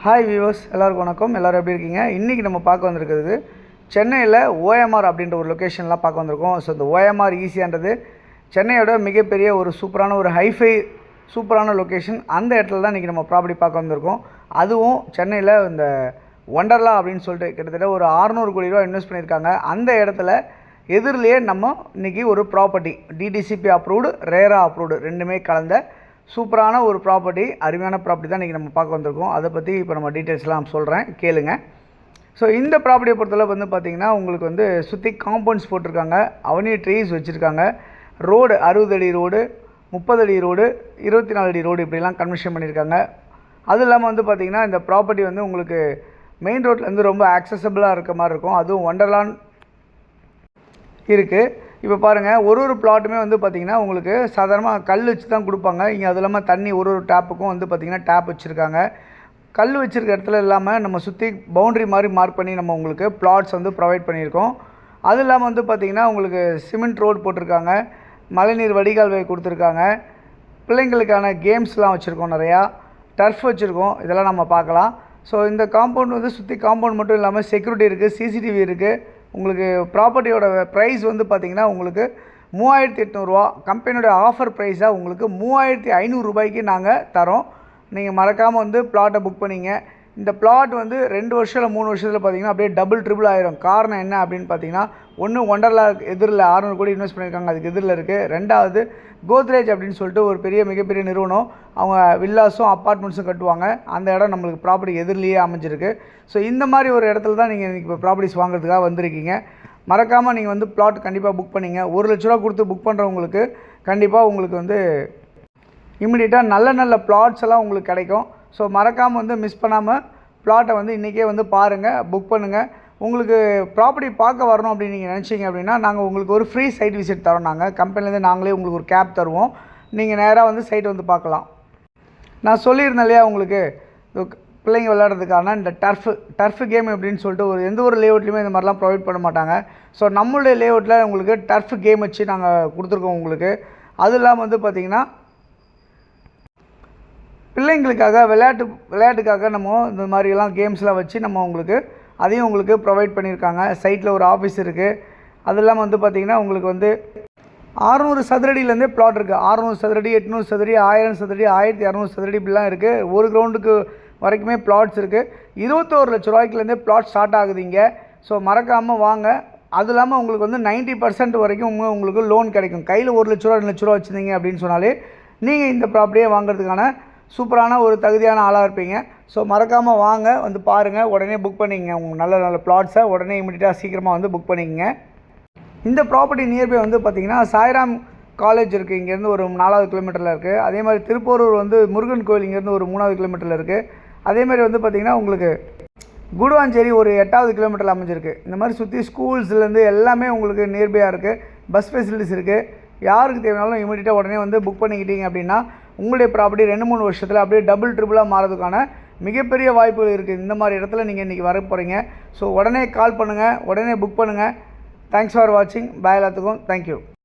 Hi viewers, எல்லாருக்கும் வணக்கம். எல்லோரும் எப்படி இருக்கீங்க? இன்றைக்கி நம்ம பார்க்க வந்திருக்கிறது சென்னையில் ஓஎம்ஆர் அப்படின்ற ஒரு லொக்கேஷன்லாம் பார்க்க வந்திருக்கோம். ஸோ இந்த ஓஎம்ஆர் ஈசியான்றது சென்னையோட மிகப்பெரிய ஒரு சூப்பரான ஒரு ஹைஃபை சூப்பரான லொக்கேஷன். அந்த இடத்துல தான் இன்றைக்கி நம்ம ப்ராப்பர்ட்டி பார்க்க வந்திருக்கோம். அதுவும் சென்னையில் இந்த ஒண்டர்லா அப்படின்னு சொல்லிட்டு கிட்டத்தட்ட ஒரு 600 கோடி ரூபா இன்வெஸ்ட் பண்ணியிருக்காங்க. அந்த இடத்துல எதிரிலேயே நம்ம இன்றைக்கி ஒரு ப்ராப்பர்ட்டி டிடிசிபி அப்ரூவ்டு, ரேரா அப்ரூவ்டு ரெண்டுமே கலந்த சூப்பரான ஒரு ப்ராப்பர்ட்டி, அருமையான ப்ராப்பர்ட்டி தான் இன்றைக்கி நம்ம பார்க்க வந்திருக்கோம். அதை பற்றி இப்போ நம்ம டீட்டெயில்ஸ்லாம் சொல்கிறேன், கேளுங்க. ஸோ இந்த ப்ராப்பர்ட்டியை பொறுத்தளவு வந்து பார்த்திங்கன்னா உங்களுக்கு வந்து சுற்றி காம்பவுண்ட்ஸ் போட்டிருக்காங்க, அவனி ட்ரீஸ் வச்சுருக்காங்க, ரோடு 60 அடி ரோடு, 30 அடி ரோடு, 24 அடி ரோடு இப்படிலாம் கன்வர்ஷன் பண்ணியிருக்காங்க. அது இல்லாமல் வந்து பார்த்திங்கன்னா இந்த ப்ராப்பர்ட்டி வந்து உங்களுக்கு மெயின் ரோட்லேருந்து ரொம்ப ஆக்சசபிளாக இருக்க மாதிரி இருக்கும். அதுவும் ஒண்டர்லான் இருக்குது. இப்போ பாருங்கள், ஒரு பிளாட்டுமே வந்து பார்த்திங்கன்னா உங்களுக்கு சாதாரணமாக கல் வச்சு தான் கொடுப்பாங்க. இங்கே அது இல்லாமல் தண்ணி ஒரு டேப்புக்கும் வந்து பார்த்திங்கன்னா டேப் வச்சுருக்காங்க. கல் வச்சுருக்க இடத்துல இல்லாமல் நம்ம சுற்றி பவுண்ட்ரி மாதிரி மார்க் பண்ணி நம்ம உங்களுக்கு பிளாட்ஸ் வந்து ப்ரொவைட் பண்ணியிருக்கோம். அது இல்லாமல் வந்து பார்த்திங்கன்னா உங்களுக்கு சிமெண்ட் ரோடு போட்டிருக்காங்க, மழைநீர் வடிகால் கொடுத்துருக்காங்க, பிள்ளைங்களுக்கான கேம்ஸ்லாம் வச்சுருக்கோம், நிறையா டர்ஃப் வச்சுருக்கோம். இதெல்லாம் நம்ம பார்க்கலாம். ஸோ இந்த காம்பவுண்ட் வந்து சுற்றி காம்பவுண்ட் மட்டும் இல்லாமல் செக்யூரிட்டி இருக்குது, சிசிடிவி இருக்குது. உங்களுக்கு ப்ராப்பர்ட்டியோட ப்ரைஸ் வந்து பார்த்திங்கன்னா உங்களுக்கு 3800 கம்பெனியோட ஆஃபர் ப்ரைஸாக உங்களுக்கு 3500 ரூபாய்க்கு நாங்கள் தரோம். நீங்கள் மறக்காமல் வந்து பிளாட்டை புக் பண்ணிங்க. இந்த பிளாட் வந்து 2 வருஷம் இல்லை 3 வருஷத்தில் பார்த்திங்கன்னா அப்படியே டபுள் ட்ரிபிள் ஆயிரும். காரணம் என்ன அப்படின்னு பார்த்தீங்கன்னா, ஒன்று ஒண்டர்லா எதிரில் 600 கோடி இன்வெஸ்ட் பண்ணியிருக்காங்க, அதுக்கு எதிரில் இருக்குது. ரெண்டாவது கோத்ரேஜ் அப்படின்னு சொல்லிட்டு ஒரு மிகப்பெரிய நிறுவனம், அவங்க வில்லாஸும் அப்பார்ட்மெண்ட்ஸும் கட்டுவாங்க. அந்த இடம் நம்மளுக்கு ப்ராப்பர்ட்டி எதிரிலேயே அமைஞ்சிருக்கு. ஸோ இந்த மாதிரி ஒரு இடத்துல தான் நீங்கள் இன்றைக்கி இப்போ ப்ராப்பர்ட்டிஸ் வாங்குறதுக்காக வந்திருக்கீங்க. மறக்காமல் நீங்கள் வந்து பிளாட் கண்டிப்பாக புக் பண்ணிங்க. 1 லட்ச ரூபா கொடுத்து புக் பண்ணுறவங்களுக்கு கண்டிப்பாக உங்களுக்கு வந்து இம்மிடியட்டாக நல்ல பிளாட்ஸ் எல்லாம் உங்களுக்கு கிடைக்கும். ஸோ மறக்காமல் வந்து மிஸ் பண்ணாமல் பிளாட்டை வந்து இன்றைக்கே வந்து பாருங்கள், புக் பண்ணுங்கள். உங்களுக்கு ப்ராப்பர்ட்டி பார்க்க வரணும் அப்படின்னு நீங்கள் நினச்சிங்க அப்படின்னா நாங்கள் உங்களுக்கு ஒரு ஃப்ரீ சைட் விசிட் தரோம். நாங்கள் கம்பெனிலேருந்து நாங்களே உங்களுக்கு ஒரு கேப் தருவோம். நீங்கள் நேராக வந்து சைட் வந்து பார்க்கலாம். நான் சொல்லியிருந்தேன் இல்லையா உங்களுக்கு, பிள்ளைங்க விளையாடுறதுக்கான இந்த டர்ஃப் கேம் அப்படின்னு சொல்லிட்டு எந்த ஒரு லேஅவுட்லையுமே இந்த மாதிரிலாம் ப்ரொவைட் பண்ண மாட்டாங்க. ஸோ நம்மளுடைய லேஅவுட்டில் உங்களுக்கு டர்ஃப் கேம் வச்சு நாங்கள் கொடுத்துருக்கோம் உங்களுக்கு. அது இல்லாமல் வந்து பார்த்திங்கன்னா பிள்ளைங்களுக்காக விளையாட்டுக்காக நம்ம இந்த மாதிரிலாம் கேம்ஸ்லாம் வச்சு நம்ம உங்களுக்கு அதையும் உங்களுக்கு ப்ரொவைட் பண்ணியிருக்காங்க. சைட்டில் ஒரு ஆஃபீஸ் இருக்குது. அது இல்லாமல் வந்து பார்த்திங்கன்னா உங்களுக்கு வந்து 600 சதுரடியிலேருந்தே பிளாட் இருக்குது. 600 சதுரடி, 800 சதுரடி, 1000 சதுரடி, 1200 சதுரடி இப்படிலாம் இருக்குது. ஒரு கிரவுண்டுக்கு வரைக்குமே பிளாட்ஸ் இருக்குது. 21 லட்ச ரூபாய்க்குலேருந்தே பிளாட் ஸ்டார்ட் ஆகுது இங்கே. ஸோ மறக்காமல் வாங்க. அது இல்லாமல் உங்களுக்கு வந்து 90% வரைக்கும் உங்களுக்கு லோன் கிடைக்கும். கையில் 1 லட்ச ரூபா 2 லட்ச ரூபா வச்சுருந்தீங்க அப்படின்னு சொன்னாலே நீங்கள் இந்த ப்ராப்பர்ட்டியை வாங்குறதுக்கான சூப்பரான ஒரு தகுதியான ஆளாக இருப்பீங்க. ஸோ மறக்காமல் வாங்க, வந்து பாருங்கள், உடனே புக் பண்ணிக்கங்க. உங்கள் நல்ல பிளாட்ஸை உடனே இமீடியட்டாக சீக்கிரமாக வந்து புக் பண்ணிக்கங்க. இந்த ப்ராப்பர்ட்டி நியர்பை வந்து பார்த்திங்கன்னா சாய்ராம் காலேஜ் இருக்குது, இங்கேருந்து ஒரு 4வது கிலோமீட்டரில் இருக்குது. அதே மாதிரி திருப்போரூர் வந்து முருகன் கோயில் இங்கேருந்து ஒரு 3வது கிலோமீட்டரில் இருக்குது. அதேமாதிரி வந்து பார்த்திங்கன்னா உங்களுக்கு குடுவாஞ்சேரி ஒரு 8வது கிலோமீட்டரில் அமைஞ்சிருக்கு. இந்த மாதிரி சுற்றி ஸ்கூல்ஸ்லேருந்து எல்லாமே உங்களுக்கு நியர்பையாக இருக்குது. பஸ் ஃபெசிலிட்டிஸ் இருக்குது. யாருக்கு தேவைனாலும் இமீடியட்டாக உடனே வந்து புக் பண்ணிக்கிட்டீங்க அப்படின்னா உங்களுடைய ப்ராப்பர்ட்டி 2-3 வருஷத்தில் அப்படியே டபுள் ட்ரிபிளாக மாறதுக்கான மிகப்பெரிய வாய்ப்புகள் இருக்குது. இந்த மாதிரி இடத்துல நீங்கள் இன்றைக்கி வர போகிறீங்க. ஸோ உடனே கால் பண்ணுங்கள், உடனே புக் பண்ணுங்கள். தேங்க்ஸ் ஃபார் வாட்சிங். பாய், எல்லாத்துக்கும் தேங்க்யூ.